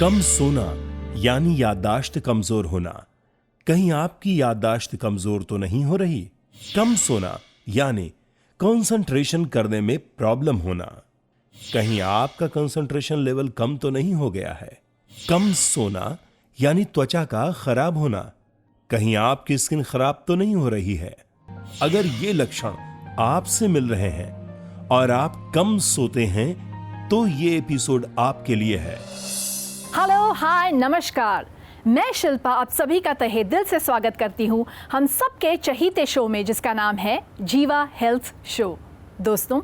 कम सोना यानी याददाश्त कमजोर होना। कहीं आपकी याददाश्त कमजोर तो नहीं हो रही? कम सोना यानी कंसंट्रेशन करने में प्रॉब्लम होना। कहीं आपका कंसंट्रेशन लेवल कम तो नहीं हो गया है? कम सोना यानी त्वचा का खराब होना। कहीं आपकी स्किन खराब तो नहीं हो रही है? अगर ये लक्षण आपसे मिल रहे हैं और आप कम सोते हैं तो ये एपिसोड आपके लिए है। हेलो, हाय, नमस्कार। मैं शिल्पा आप सभी का तहे दिल से स्वागत करती हूँ हम सबके चहीते शो में, जिसका नाम है जीवा हेल्थ शो। दोस्तों,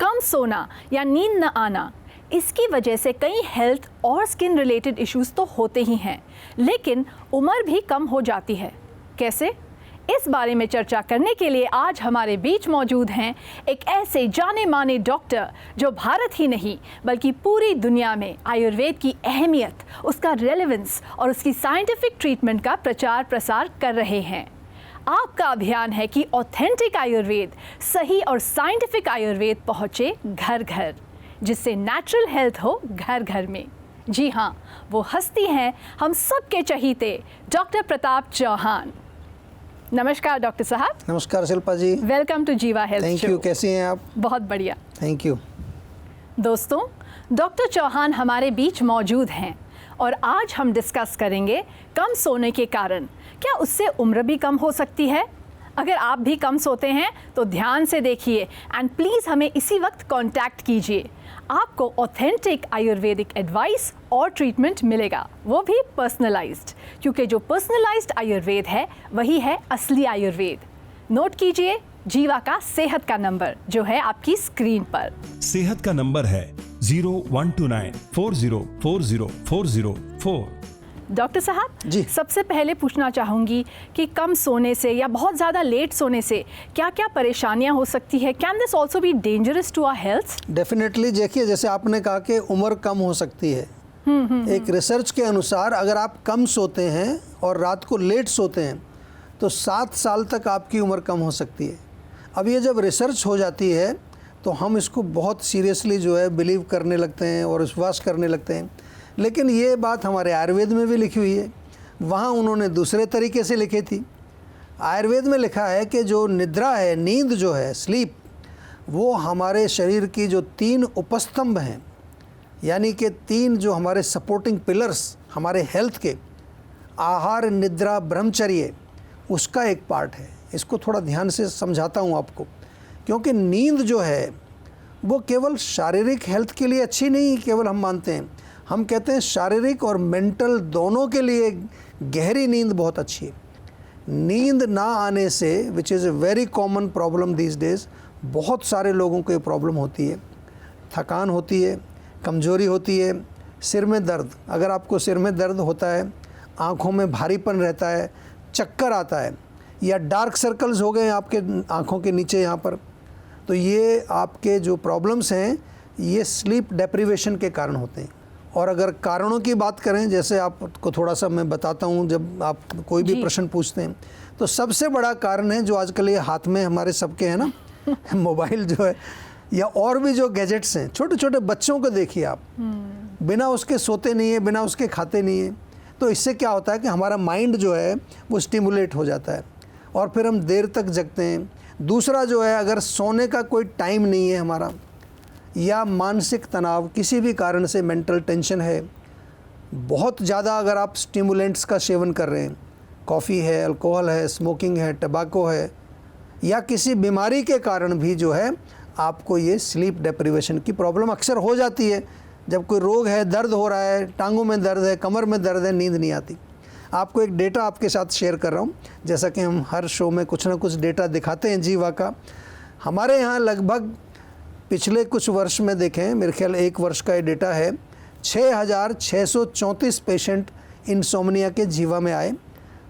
कम सोना या नींद न आना, इसकी वजह से कई हेल्थ और स्किन रिलेटेड इश्यूज तो होते ही हैं, लेकिन उम्र भी कम हो जाती है। कैसे? इस बारे में चर्चा करने के लिए आज हमारे बीच मौजूद हैं एक ऐसे जाने माने डॉक्टर जो भारत ही नहीं बल्कि पूरी दुनिया में आयुर्वेद की अहमियत, उसका रेलेवेंस और उसकी साइंटिफिक ट्रीटमेंट का प्रचार प्रसार कर रहे हैं। आपका अभियान है कि ऑथेंटिक आयुर्वेद, सही और साइंटिफिक आयुर्वेद पहुँचे घर घर, जिससे नेचुरल हेल्थ हो घर घर में। जी हाँ, वो हस्ती हैं हम सबके चहीते डॉक्टर प्रताप चौहान। नमस्कार डॉक्टर साहब। नमस्कार शिल्पा जी। वेलकम टू जीवा हेल्थ शो। Thank you. कैसी हैं आप? बहुत बढ़िया, थैंक यू। दोस्तों, डॉक्टर चौहान हमारे बीच मौजूद हैं और आज हम डिस्कस करेंगे कम सोने के कारण। क्या उससे उम्र भी कम हो सकती है? अगर आप भी कम सोते हैं तो ध्यान से देखिए एंड प्लीज़ हमें इसी वक्त कांटेक्ट कीजिए। आपको ऑथेंटिक आयुर्वेदिक एडवाइस और ट्रीटमेंट मिलेगा, वो भी पर्सनलाइज्ड, क्योंकि जो पर्सनलाइज्ड आयुर्वेद है वही है असली आयुर्वेद। नोट कीजिए जीवा का सेहत का नंबर जो है आपकी स्क्रीन पर। सेहत का नंबर है 012940404004। डॉक्टर साहब जी, सबसे पहले पूछना चाहूँगी कि कम सोने से या बहुत ज़्यादा लेट सोने से क्या क्या परेशानियाँ हो सकती है? Can this also be dangerous to our health? Definitely. देखिए, जैसे आपने कहा कि उम्र कम हो सकती है, एक रिसर्च के अनुसार अगर आप कम सोते हैं और रात को लेट सोते हैं तो 7 साल तक आपकी उम्र कम हो सकती है। अब ये जब रिसर्च हो जाती है तो हम इसको बहुत सीरियसली जो है बिलीव करने लगते हैं और विश्वास करने लगते हैं, लेकिन ये बात हमारे आयुर्वेद में भी लिखी हुई है। वहाँ उन्होंने दूसरे तरीके से लिखी थी। आयुर्वेद में लिखा है कि जो निद्रा है, नींद जो है, स्लीप, वो हमारे शरीर की जो 3 उपस्तंभ हैं, यानी कि 3 जो हमारे सपोर्टिंग पिलर्स हमारे हेल्थ के, आहार, निद्रा, ब्रह्मचर्य, उसका एक पार्ट है। इसको थोड़ा ध्यान से समझाता हूँ आपको, क्योंकि नींद जो है वो केवल शारीरिक हेल्थ के लिए अच्छी नहीं केवल हम मानते हैं, हम कहते हैं शारीरिक और मेंटल दोनों के लिए गहरी नींद बहुत अच्छी है। नींद ना आने से, which is a very common problem these days, बहुत सारे लोगों को ये प्रॉब्लम होती है। थकान होती है, कमज़ोरी होती है, सिर में दर्द। अगर आपको सिर में दर्द होता है, आँखों में भारीपन रहता है, चक्कर आता है, या डार्क सर्कल्स हो गए आपके आँखों के नीचे यहाँ पर, तो ये आपके जो प्रॉब्लम्स हैं ये स्लीप डेप्रिवेशन के कारण होते हैं। और अगर कारणों की बात करें, जैसे आपको थोड़ा सा मैं बताता हूँ, जब आप कोई भी प्रश्न पूछते हैं तो सबसे बड़ा कारण है जो आजकल ये हाथ में हमारे सबके है ना मोबाइल जो है, या और भी जो गैजेट्स हैं। छोटे छोटे बच्चों को देखिए आप, बिना उसके सोते नहीं है, बिना उसके खाते नहीं है। तो इससे क्या होता है कि हमारा माइंड जो है वो स्टिमुलेट हो जाता है और फिर हम देर तक जगते हैं। दूसरा जो है, अगर सोने का कोई टाइम नहीं है हमारा, या मानसिक तनाव, किसी भी कारण से मेंटल टेंशन है, बहुत ज़्यादा अगर आप स्टिमुलेंट्स का सेवन कर रहे हैं, कॉफ़ी है, अल्कोहल है, स्मोकिंग है, टबैको है, या किसी बीमारी के कारण भी जो है आपको ये स्लीप डेप्रिवेशन की प्रॉब्लम अक्सर हो जाती है। जब कोई रोग है, दर्द हो रहा है, टांगों में दर्द है, कमर में दर्द है, नींद नहीं आती। आपको एक डेटा आपके साथ शेयर कर रहा हूँ, जैसा कि हम हर शो में कुछ ना कुछ डेटा दिखाते हैं जीवा का। हमारे यहाँ लगभग पिछले कुछ वर्ष में देखें, मेरे ख्याल 1 वर्ष का ये डेटा है, 6,634 पेशेंट इंसोम्निया के जीवा में आए।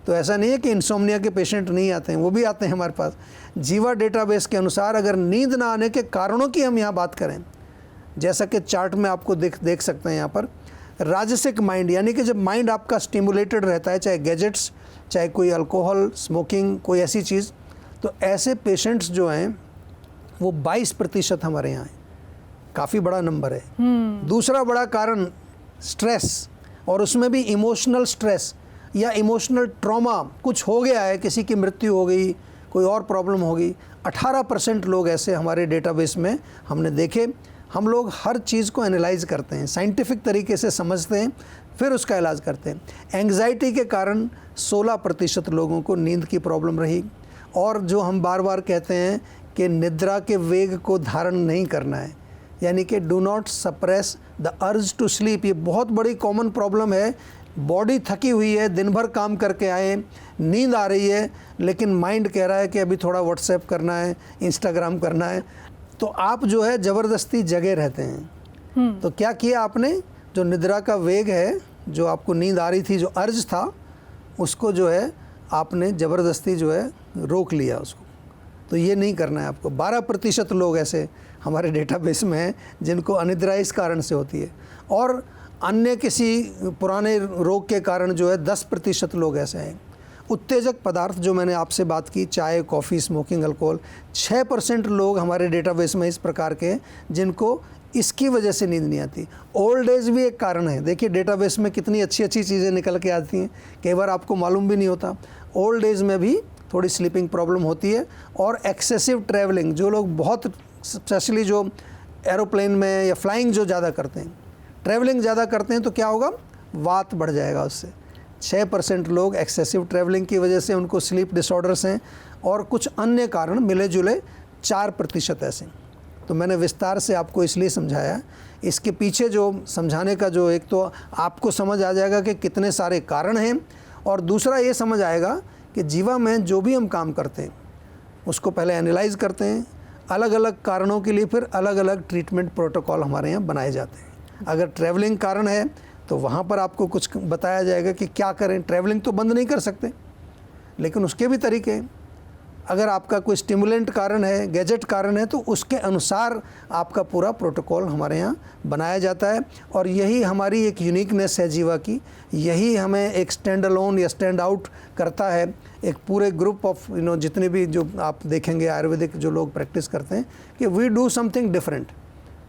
तो ऐसा नहीं है कि इंसोम्निया के पेशेंट नहीं आते हैं, वो भी आते हैं हमारे पास। जीवा डेटाबेस के अनुसार अगर नींद ना आने के कारणों की हम यहाँ बात करें, जैसा कि चार्ट में आपको देख सकते हैं यहाँ पर, राजसिक माइंड, यानी कि जब माइंड आपका स्टिमुलेटेड रहता है, चाहे गैजेट्स, चाहे कोई अल्कोहल, स्मोकिंग, कोई ऐसी चीज़, तो ऐसे पेशेंट्स जो हैं वो 22% हमारे यहाँ है। काफ़ी बड़ा नंबर है। दूसरा बड़ा कारण स्ट्रेस। और उसमें भी इमोशनल स्ट्रेस या इमोशनल ट्रॉमा कुछ हो गया है, किसी की मृत्यु हो गई, कोई और प्रॉब्लम हो गई, 18% लोग ऐसे हमारे डेटाबेस में हमने देखे। हम लोग हर चीज़ को एनालाइज करते हैं, साइंटिफिक तरीके से समझते हैं, फिर उसका इलाज करते हैं। एंग्जाइटी के कारण 16% लोगों को नींद की प्रॉब्लम रही। और जो हम बार बार कहते हैं कि निद्रा के वेग को धारण नहीं करना है, यानी कि do not suppress the urge to sleep, ये बहुत बड़ी कॉमन प्रॉब्लम है। बॉडी थकी हुई है, दिन भर काम करके आए, नींद आ रही है, लेकिन माइंड कह रहा है कि अभी थोड़ा व्हाट्सएप करना है, इंस्टाग्राम करना है, तो आप जो है ज़बरदस्ती जगे रहते हैं। तो क्या किया आपने, जो निद्रा का वेग है, जो आपको नींद आ रही थी, जो अर्ज था, उसको जो है आपने ज़बरदस्ती जो है रोक लिया उसको। तो ये नहीं करना है आपको। 12% लोग ऐसे हमारे डेटाबेस में हैं जिनको अनिद्रा इस कारण से होती है, और अन्य किसी पुराने रोग के कारण जो है 10% लोग ऐसे हैं। उत्तेजक पदार्थ जो मैंने आपसे बात की, चाय, कॉफ़ी, स्मोकिंग, अल्कोहल, 6% लोग हमारे डेटाबेस में इस प्रकार के हैं जिनको इसकी वजह से नींद नहीं आती। ओल्ड एज भी एक कारण है। देखिए डेटाबेस में कितनी अच्छी अच्छी चीज़ें निकल के आती हैं, कई बार आपको मालूम भी नहीं होता। ओल्ड एज में भी थोड़ी स्लीपिंग प्रॉब्लम होती है। और एक्सेसिव ट्रैवलिंग, जो लोग बहुत, स्पेशली जो एरोप्लेन में या फ्लाइंग जो ज़्यादा करते हैं, ट्रैवलिंग ज़्यादा करते हैं, तो क्या होगा, वात बढ़ जाएगा उससे। 6% लोग एक्सेसिव ट्रैवलिंग की वजह से उनको स्लीप डिसऑर्डर्स हैं, और कुछ अन्य कारण मिले जुले 4% ऐसे। तो मैंने विस्तार से आपको इसलिए समझाया। इसके पीछे जो समझाने का जो, एक तो आपको समझ आ जाएगा कि कितने सारे कारण हैं, और दूसरा ये समझ आएगा कि जीवा में जो भी हम काम करते हैं उसको पहले एनालाइज करते हैं, अलग अलग कारणों के लिए फिर अलग अलग ट्रीटमेंट प्रोटोकॉल हमारे यहाँ बनाए जाते हैं। अगर ट्रैवलिंग कारण है तो वहाँ पर आपको कुछ बताया जाएगा कि क्या करें। ट्रैवलिंग तो बंद नहीं कर सकते, लेकिन उसके भी तरीके हैं। अगर आपका कोई स्टिमुलेंट कारण है, गैजेट कारण है, तो उसके अनुसार आपका पूरा प्रोटोकॉल हमारे यहाँ बनाया जाता है। और यही हमारी एक यूनिकनेस है जीवा की, यही हमें एक स्टैंड अलोन या स्टैंड आउट करता है एक पूरे ग्रुप ऑफ जितने भी जो आप देखेंगे आयुर्वेदिक जो लोग प्रैक्टिस करते हैं, कि we do something different,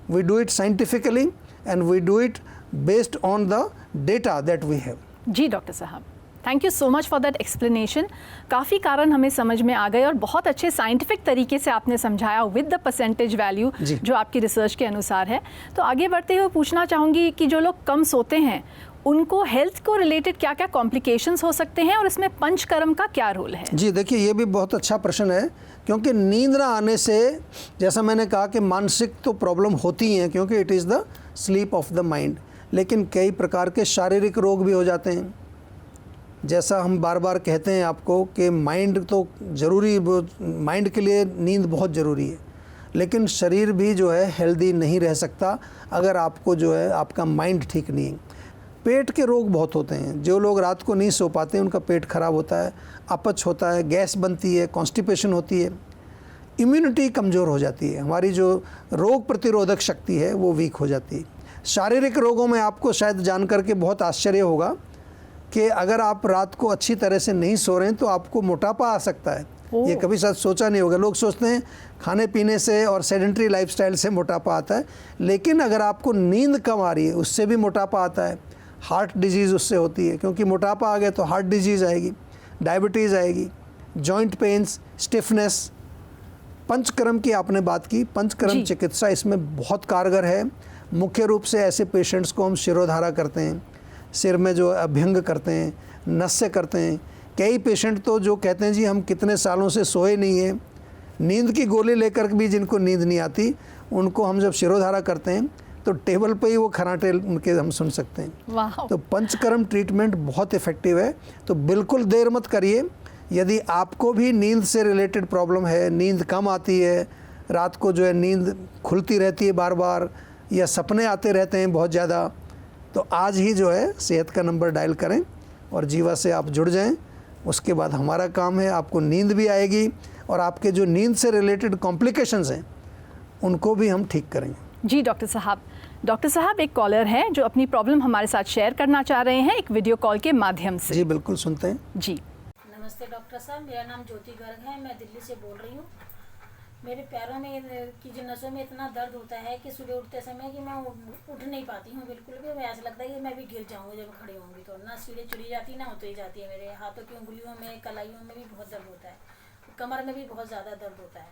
we do it scientifically and we do it based on the data that we have. जी डॉक्टर साहब, thank you so much for that explanation. काफ़ी कारण हमें समझ में आ गए और बहुत अच्छे साइंटिफिक तरीके से आपने समझाया विद द परसेंटेज वैल्यू जो आपकी रिसर्च के अनुसार है। तो आगे बढ़ते हुए पूछना चाहूँगी कि जो लोग कम सोते हैं उनको हेल्थ को रिलेटेड क्या क्या कॉम्प्लिकेशंस हो सकते हैं और इसमें पंचकर्म का क्या रोल है? जी देखिए, ये भी बहुत अच्छा प्रश्न है, क्योंकि नींद ना आने से, जैसा मैंने कहा कि मानसिक तो प्रॉब्लम होती हैं क्योंकि it is the sleep of the mind, लेकिन कई प्रकार के शारीरिक रोग भी हो जाते हैं। जैसा हम बार बार कहते हैं आपको कि माइंड तो ज़रूरी, माइंड के लिए नींद बहुत ज़रूरी है, लेकिन शरीर भी जो है हेल्दी नहीं रह सकता अगर आपको जो है आपका माइंड ठीक नहीं है। पेट के रोग बहुत होते हैं। जो लोग रात को नहीं सो पाते उनका पेट खराब होता है, अपच होता है, गैस बनती है, कॉन्स्टिपेशन होती है, इम्यूनिटी कमज़ोर हो जाती है, हमारी जो रोग प्रतिरोधक शक्ति है वो वीक हो जाती है। शारीरिक रोगों में आपको शायद जान करके बहुत आश्चर्य होगा कि अगर आप रात को अच्छी तरह से नहीं सो रहे हैं तो आपको मोटापा आ सकता है। ये कभी शायद सोचा नहीं होगा। लोग सोचते हैं खाने पीने से और सेडेंट्री लाइफस्टाइल से मोटापा आता है, लेकिन अगर आपको नींद कम आ रही है उससे भी मोटापा आता है। हार्ट डिजीज़ उससे होती है, क्योंकि मोटापा आ गया तो हार्ट डिजीज़ आएगी, डायबिटीज़ आएगी, जॉइंट पेन्स, स्टिफनेस। पंचकर्म की आपने बात की, पंचकर्म चिकित्सा इसमें बहुत कारगर है। मुख्य रूप से ऐसे पेशेंट्स को हम शिरोधारा करते हैं, सिर में जो अभ्यंग करते हैं, नस्य करते हैं। कई पेशेंट तो जो कहते हैं जी हम कितने सालों से सोए नहीं हैं, नींद की गोली लेकर भी जिनको नींद नहीं आती, उनको हम जब शिरोधारा करते हैं तो टेबल पे ही वो खराटे उनके हम सुन सकते हैं। तो पंचकर्म ट्रीटमेंट बहुत इफ़ेक्टिव है। तो बिल्कुल देर मत करिए। यदि आपको भी नींद से रिलेटेड प्रॉब्लम है, नींद कम आती है, रात को जो है नींद खुलती रहती है बार बार, या सपने आते रहते हैं बहुत ज़्यादा, तो आज ही जो है सेहत का नंबर डायल करें और जीवा से आप जुड़ जाएं। उसके बाद हमारा काम है, आपको नींद भी आएगी और आपके जो नींद से रिलेटेड कॉम्प्लिकेशंस हैं उनको भी हम ठीक करेंगे। जी डॉक्टर साहब एक कॉलर है जो अपनी प्रॉब्लम हमारे साथ शेयर करना चाह रहे हैं एक वीडियो कॉल के माध्यम से। जी बिल्कुल, सुनते हैं। जी नमस्ते डॉक्टर साहब, मेरा नाम ज्योति गर्ग है, मैं दिल्ली से बोल रही हूँ। मेरे पैरों में की जो नसों में इतना दर्द होता है कि सुबह उठते समय कि मैं उठ नहीं पाती हूँ बिल्कुल भी। मैं ऐसा लगता है कि मैं भी गिर जाऊँगी जब खड़ी होंगी तो। ना सीढ़ी चढ़ी जाती ना उतरी जाती है। मेरे हाथों की उंगलियों में कलाइयों में भी बहुत दर्द होता है, कमर में भी बहुत ज़्यादा दर्द होता है।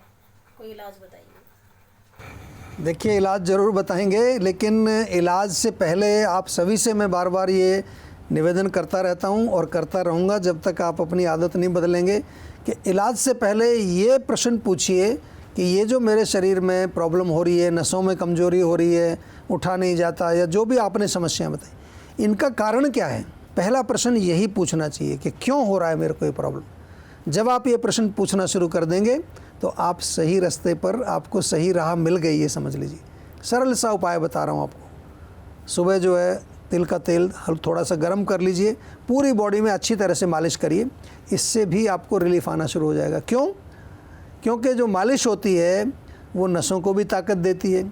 कोई इलाज बताइए। देखिए, इलाज ज़रूर बताएंगे, लेकिन इलाज से पहले आप सभी से मैं बार बार ये निवेदन करता रहता हूँ और करता रहूँगा जब तक आप अपनी आदत नहीं बदलेंगे कि इलाज से पहले ये प्रश्न पूछिए कि ये जो मेरे शरीर में प्रॉब्लम हो रही है, नसों में कमज़ोरी हो रही है, उठा नहीं जाता, या जो भी आपने समस्याएं बताई, इनका कारण क्या है। पहला प्रश्न यही पूछना चाहिए कि क्यों हो रहा है मेरे को ये प्रॉब्लम। जब आप ये प्रश्न पूछना शुरू कर देंगे तो आप सही रास्ते पर, आपको सही राह मिल गई ये समझ लीजिए। सरल सा उपाय बता रहा हूँ आपको। सुबह जो है तिल का तेल थोड़ा सा गर्म कर लीजिए, पूरी बॉडी में अच्छी तरह से मालिश करिए, इससे भी आपको रिलीफ आना शुरू हो जाएगा। क्यों? क्योंकि जो मालिश होती है वो नसों को भी ताकत देती है,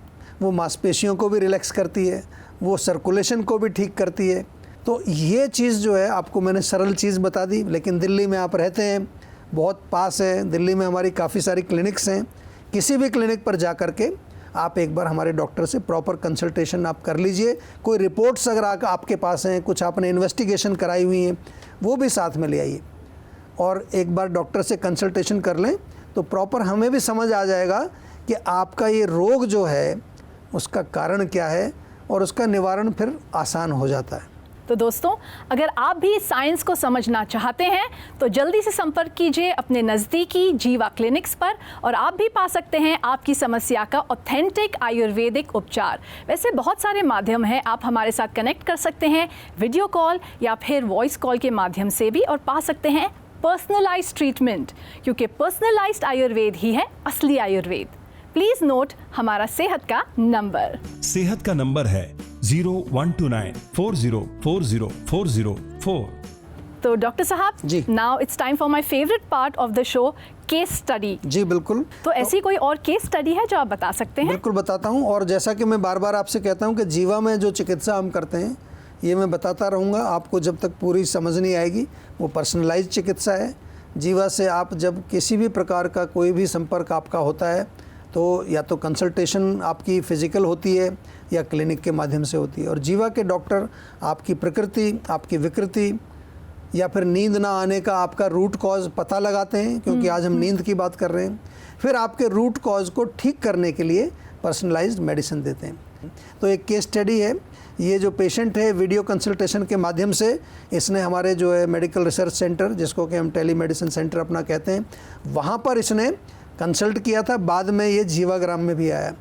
वो मांसपेशियों को भी रिलैक्स करती है, वो सर्कुलेशन को भी ठीक करती है। तो ये चीज़ जो है आपको मैंने सरल चीज़ बता दी, लेकिन दिल्ली में आप रहते हैं, बहुत पास है, दिल्ली में हमारी काफ़ी सारी क्लिनिक्स हैं। किसी भी क्लिनिक पर जा कर के आप एक बार हमारे डॉक्टर से प्रॉपर कंसल्टेशन आप कर लीजिए। कोई रिपोर्ट्स अगर आपके पास हैं, कुछ आपने इन्वेस्टिगेशन कराई हुई हैं, वो भी साथ में ले आइए और एक बार डॉक्टर से कंसल्टेशन कर लें तो प्रॉपर हमें भी समझ आ जाएगा कि आपका ये रोग जो है उसका कारण क्या है और उसका निवारण फिर आसान हो जाता है। तो दोस्तों, अगर आप भी साइंस को समझना चाहते हैं तो जल्दी से संपर्क कीजिए अपने नज़दीकी जीवा क्लिनिक्स पर और आप भी पा सकते हैं आपकी समस्या का ऑथेंटिक आयुर्वेदिक उपचार। वैसे बहुत सारे माध्यम हैं, आप हमारे साथ कनेक्ट कर सकते हैं वीडियो कॉल या फिर वॉइस कॉल के माध्यम से भी, और पा सकते हैं पर्सनलाइज्ड ट्रीटमेंट, क्योंकि पर्सनलाइज्ड आयुर्वेद ही है असली आयुर्वेद। प्लीज नोट हमारा सेहत का नंबर। सेहत का नंबर है 012940404004। तो डॉक्टर साहब जी, now it's time for my favourite part of the show, case study. जी बिल्कुल। तो ऐसी कोई और केस स्टडी है जो आप बता सकते हैं? बिल्कुल बताता हूँ, और जैसा कि मैं बार बार आपसे कहता हूँ कि जीवा में जो चिकित्सा हम करते हैं ये मैं बताता रहूँगा आपको जब तक पूरी समझ नहीं आएगी। वो पर्सनलाइज्ड चिकित्सा है। जीवा से आप जब किसी भी प्रकार का कोई भी संपर्क आपका होता है तो या तो कंसल्टेशन आपकी फ़िज़िकल होती है या क्लिनिक के माध्यम से होती है, और जीवा के डॉक्टर आपकी प्रकृति, आपकी विकृति या फिर नींद ना आने का आपका रूट कॉज पता लगाते हैं, क्योंकि आज हम नींद की बात कर रहे हैं। फिर आपके रूट कॉज को ठीक करने के लिए पर्सनलाइज्ड मेडिसिन देते हैं। तो एक केस स्टडी है, ये जो पेशेंट है वीडियो कंसल्टेशन के माध्यम से इसने हमारे जो है मेडिकल रिसर्च सेंटर, जिसको कि हम टेलीमेडिसिन सेंटर अपना कहते हैं, वहाँ पर इसने कंसल्ट किया था। बाद में ये जीवाग्राम में भी आया।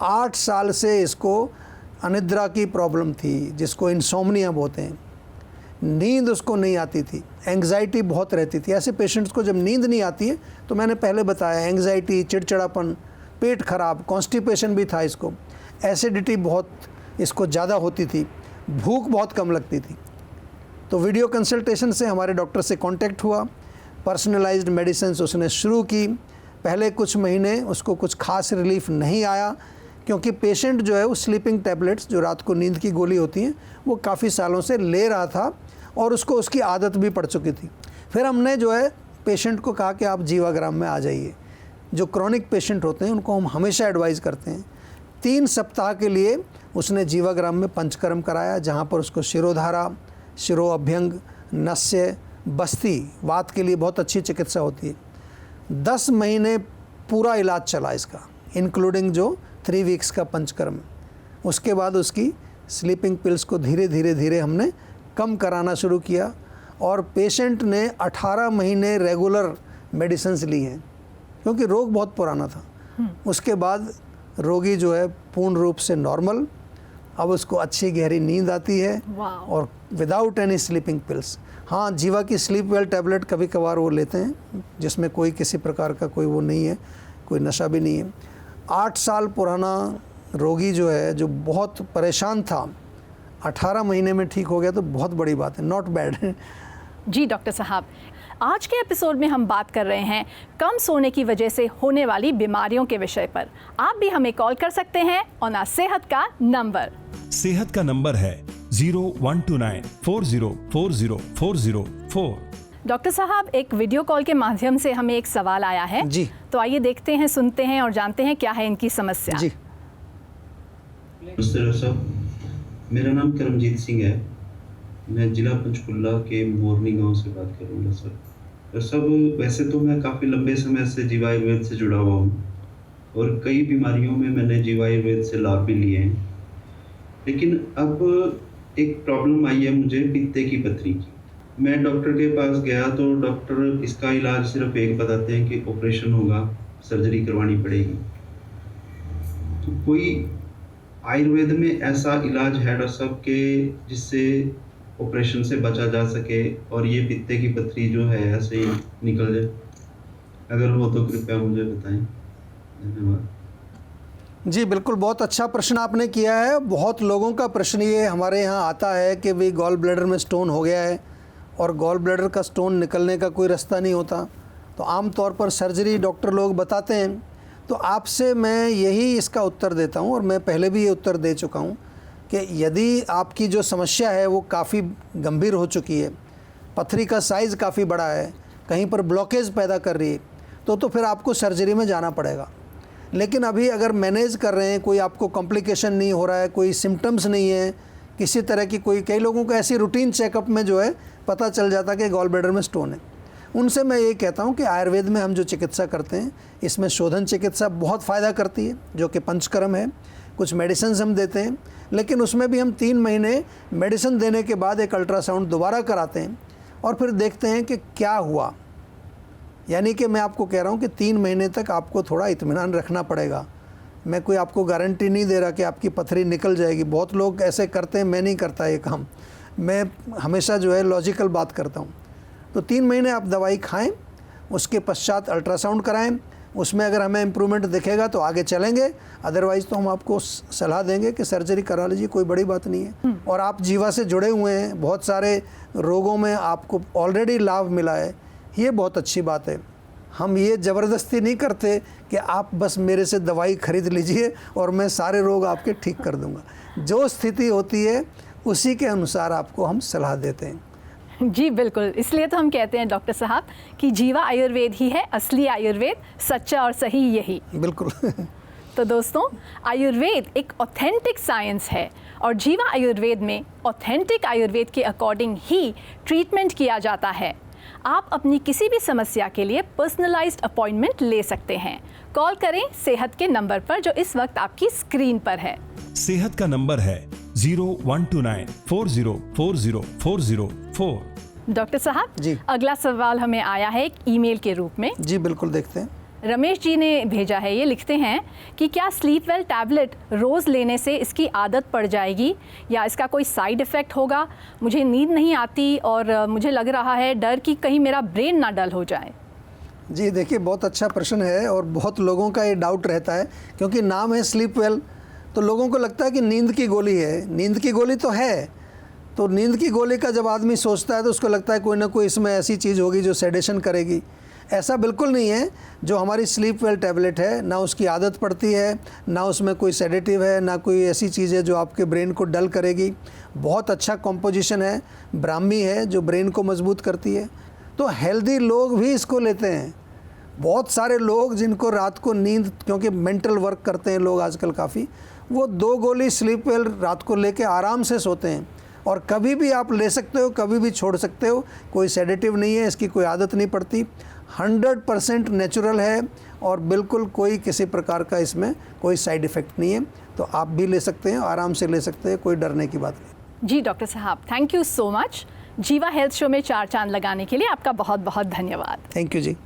8 साल से इसको अनिद्रा की प्रॉब्लम थी, जिसको इंसोम्निया बोलते हैं। नींद उसको नहीं आती थी, एंग्जाइटी बहुत रहती थी। ऐसे पेशेंट्स को जब नींद नहीं आती है तो मैंने पहले बताया, एंग्जाइटी, चिड़चिड़ापन, पेट खराब, कॉन्स्टिपेशन भी था इसको, एसिडिटी बहुत इसको ज़्यादा होती थी, भूख बहुत कम लगती थी। तो वीडियो कंसल्टेशन से हमारे डॉक्टर से कांटेक्ट हुआ, पर्सनलाइज्ड मेडिसिन उसने शुरू की। पहले कुछ महीने उसको कुछ खास रिलीफ नहीं आया, क्योंकि पेशेंट जो है वो स्लीपिंग टैबलेट्स, जो रात को नींद की गोली होती हैं, वो काफ़ी सालों से ले रहा था और उसको उसकी आदत भी पड़ चुकी थी। फिर हमने जो है पेशेंट को कहा कि आप जीवाग्राम में आ जाइए। जो क्रॉनिक पेशेंट होते हैं उनको हम हमेशा एडवाइज़ करते हैं। 3 सप्ताह के लिए उसने जीवाग्राम में पंचकर्म कराया, जहाँ पर उसको शिरोधारा, शिरो अभ्यंग, नस्य, बस्ती, वात के लिए बहुत अच्छी चिकित्सा होती है। 10 महीने पूरा इलाज चला इसका, इंक्लूडिंग जो 3 वीक्स का पंचकर्म। उसके बाद उसकी स्लीपिंग पिल्स को धीरे धीरे हमने कम कराना शुरू किया और पेशेंट ने 18 महीने रेगुलर मेडिसिन्स ली हैं, क्योंकि रोग बहुत पुराना था। उसके बाद रोगी जो है पूर्ण रूप से नॉर्मल, अब उसको अच्छी गहरी नींद आती है और विदाउट एनी स्लीपिंग पिल्स। हाँ, जीवा की स्लीप वेल टैबलेट कभी कभार वो लेते हैं, जिसमें कोई किसी प्रकार का कोई वो नहीं है, कोई नशा भी नहीं है। 8 साल पुराना रोगी जो है, जो बहुत परेशान था, 18 महीने में ठीक हो गया, तो बहुत बड़ी बात है, नॉट बैड। जी डॉक्टर साहब, आज के एपिसोड में हम बात कर रहे हैं कम सोने की वजह से होने वाली बीमारियों के विषय पर। आप भी हमें कॉल कर सकते हैं ऑन सेहत का नंबर। सेहत का नंबर है 012940404004। डॉक्टर साहब, एक वीडियो कॉल के माध्यम से हमें एक सवाल आया है जी। तो आइए देखते हैं, सुनते हैं और जानते हैं क्या है इनकी समस्या। जी। नमस्ते डॉक्टर साहब, मेरा नाम करमजीत सिंह है। मैं जिला पंचकुला के मोरनी गांव से बात कर रहा हूँ सर। डॉक्टर साहब, वैसे तो मैं काफ़ी लंबे समय से जीवा आयुर्वेद से जुड़ा हुआ हूँ और कई बीमारियों में मैंने जीवा आयुर्वेद से लाभ भी लिए हैं, लेकिन अब एक प्रॉब्लम आई है मुझे पित्ते की पथरी की। मैं डॉक्टर के पास गया तो डॉक्टर इसका इलाज सिर्फ एक बताते हैं कि ऑपरेशन होगा, सर्जरी करवानी पड़ेगी। तो कोई आयुर्वेद में ऐसा इलाज है डॉक्टर साहब के जिससे ऑपरेशन से बचा जा सके और ये पित्ते की पथरी जो है ऐसे ही निकल जाए? अगर हो तो कृपया मुझे बताएं। धन्यवाद। जी बिल्कुल, बहुत अच्छा प्रश्न आपने किया है। बहुत लोगों का प्रश्न ये हमारे यहाँ आता है कि भाई गॉल ब्लैडर में स्टोन हो गया है और गॉल ब्लैडर का स्टोन निकलने का कोई रास्ता नहीं होता, तो आम तौर पर सर्जरी डॉक्टर लोग बताते हैं। तो आपसे मैं यही इसका उत्तर देता हूँ और मैं पहले भी ये उत्तर दे चुका हूँ कि यदि आपकी जो समस्या है वो काफ़ी गंभीर हो चुकी है, पथरी का साइज़ काफ़ी बड़ा है, कहीं पर ब्लॉकेज पैदा कर रही है, तो फिर आपको सर्जरी में जाना पड़ेगा। लेकिन अभी अगर मैनेज कर रहे हैं, कोई आपको कॉम्प्लिकेशन नहीं हो रहा है, कोई सिम्टम्स नहीं है किसी तरह की, कई लोगों को ऐसी रूटीन चेकअप में जो है पता चल जाता कि गॉल ब्लैडर में स्टोन है, उनसे मैं ये कहता हूँ कि आयुर्वेद में हम जो चिकित्सा करते हैं इसमें शोधन चिकित्सा बहुत फ़ायदा करती है, जो कि पंचकर्म है। कुछ मेडिसिन हम देते हैं, लेकिन उसमें भी हम 3 महीने मेडिसिन देने के बाद एक अल्ट्रासाउंड दोबारा कराते हैं और फिर देखते हैं कि क्या हुआ। यानी कि मैं आपको कह रहा हूँ कि 3 महीने तक आपको थोड़ा इत्मीनान रखना पड़ेगा। मैं कोई आपको गारंटी नहीं दे रहा कि आपकी पथरी निकल जाएगी। बहुत लोग ऐसे करते हैं, मैं नहीं करता ये काम। मैं हमेशा जो है लॉजिकल बात करता हूँ। तो 3 महीने आप दवाई खाएं, उसके पश्चात अल्ट्रासाउंड कराएं, उसमें अगर हमें इम्प्रूवमेंट दिखेगा तो आगे चलेंगे, अदरवाइज़ तो हम आपको सलाह देंगे कि सर्जरी करा लीजिए, कोई बड़ी बात नहीं है। और आप जीवा से जुड़े हुए हैं, बहुत सारे रोगों में आपको ऑलरेडी लाभ मिला है, ये बहुत अच्छी बात है। हम ये ज़बरदस्ती नहीं करते कि आप बस मेरे से दवाई खरीद लीजिए और मैं सारे रोग आपके ठीक कर दूंगा। जो स्थिति होती है उसी के अनुसार आपको हम सलाह देते हैं। जी बिल्कुल, इसलिए तो हम कहते हैं डॉक्टर साहब कि जीवा आयुर्वेद ही है असली आयुर्वेद, सच्चा और सही यही। बिल्कुल। तो दोस्तों, आयुर्वेद एक ऑथेंटिक साइंस है और जीवा आयुर्वेद में ऑथेंटिक आयुर्वेद के अकॉर्डिंग ही ट्रीटमेंट किया जाता है। आप अपनी किसी भी समस्या के लिए पर्सनलाइज्ड अपॉइंटमेंट ले सकते हैं। कॉल करें सेहत के नंबर पर जो इस वक्त आपकी स्क्रीन पर है। सेहत का नंबर है 012940400404। डॉक्टर साहब जी। अगला सवाल हमें आया है एक ईमेल के रूप में। जी बिल्कुल, देखते हैं। रमेश जी ने भेजा है, ये लिखते हैं कि क्या स्लीप वेल टैबलेट रोज़ लेने से इसकी आदत पड़ जाएगी या इसका कोई साइड इफ़ेक्ट होगा? मुझे नींद नहीं आती और मुझे लग रहा है डर कि कहीं मेरा ब्रेन ना डल हो जाए। जी देखिए, बहुत अच्छा प्रश्न है और बहुत लोगों का ये डाउट रहता है, क्योंकि नाम है स्लीप वेल तो लोगों को लगता है कि नींद की गोली है। नींद की गोली तो है, तो नींद की गोली का जब आदमी सोचता है तो उसको लगता है कोई ना कोई इसमें ऐसी चीज़ होगी जो सेडेशन करेगी। ऐसा बिल्कुल नहीं है। जो हमारी स्लीप वेल टैबलेट है, ना उसकी आदत पड़ती है, ना उसमें कोई सेडेटिव है, ना कोई ऐसी चीज़ है जो आपके ब्रेन को डल करेगी। बहुत अच्छा कॉम्पोजिशन है, ब्राह्मी है जो ब्रेन को मजबूत करती है। तो हेल्दी लोग भी इसको लेते हैं। बहुत सारे लोग जिनको रात को नींद, क्योंकि मेंटल वर्क करते हैं लोग आजकल काफ़ी, वो 2 गोली स्लीप वेल रात को लेके आराम से सोते हैं। और कभी भी आप ले सकते हो, कभी भी छोड़ सकते हो, कोई सेडेटिव नहीं है, इसकी कोई आदत नहीं पड़ती, 100% नेचुरल है और बिल्कुल कोई किसी प्रकार का इसमें कोई साइड इफ़ेक्ट नहीं है। तो आप भी ले सकते हैं, आराम से ले सकते हैं, कोई डरने की बात नहीं। जी डॉक्टर साहब, थैंक यू सो मच। जीवा हेल्थ शो में 4 चांद लगाने के लिए आपका बहुत बहुत धन्यवाद। थैंक यू जी।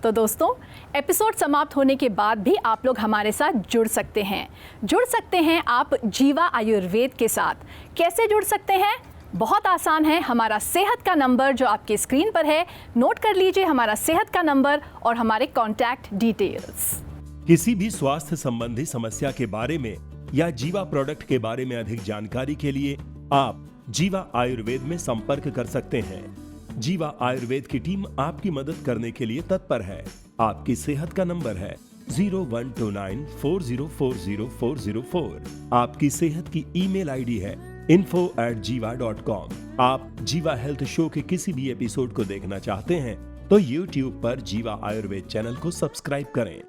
तो दोस्तों, एपिसोड समाप्त होने के बाद भी आप लोग हमारे साथ जुड़ सकते हैं। जुड़ सकते हैं आप जीवा आयुर्वेद के साथ। कैसे जुड़ सकते हैं? बहुत आसान है। हमारा सेहत का नंबर जो आपके स्क्रीन पर है, नोट कर लीजिए हमारा सेहत का नंबर और हमारे कॉन्टैक्ट डिटेल्स। किसी भी स्वास्थ्य संबंधी समस्या के बारे में या जीवा प्रोडक्ट के बारे में अधिक जानकारी के लिए आप जीवा आयुर्वेद में संपर्क कर सकते हैं। जीवा आयुर्वेद की टीम आपकी मदद करने के लिए तत्पर है। आपकी सेहत का नंबर है 012940400404। आपकी सेहत की ईमेल आईडी है info@jiva.com। आप जीवा हेल्थ शो के किसी भी एपिसोड को देखना चाहते हैं तो YouTube पर जीवा आयुर्वेद चैनल को सब्सक्राइब करें।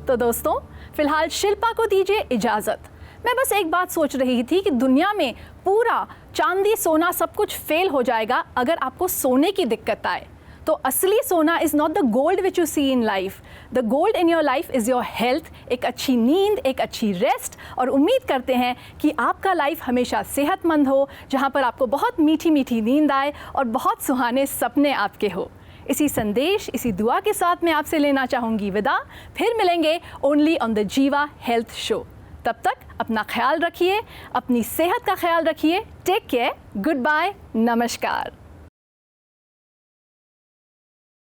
तो दोस्तों, फिलहाल शिल्पा को दीजिए इजाजत। मैं बस एक बात सोच रही थी कि दुनिया में पूरा चांदी सोना सब कुछ फेल हो जाएगा अगर आपको सोने की दिक्कत आए। तो असली सोना is not the gold which you see in life. The gold in your life is your health, एक अच्छी नींद, एक अच्छी रेस्ट। और उम्मीद करते हैं कि आपका लाइफ हमेशा सेहतमंद हो, जहाँ पर आपको बहुत मीठी मीठी नींद आए और बहुत सुहाने सपने आपके हो। इसी संदेश, इसी दुआ के साथ मैं आपसे लेना चाहूँगी विदा। फिर मिलेंगे ओनली ऑन द जीवा हेल्थ शो। तब तक अपना ख्याल रखिए, अपनी सेहत का ख्याल रखिए। टेक केयर, गुड बाय, नमस्कार।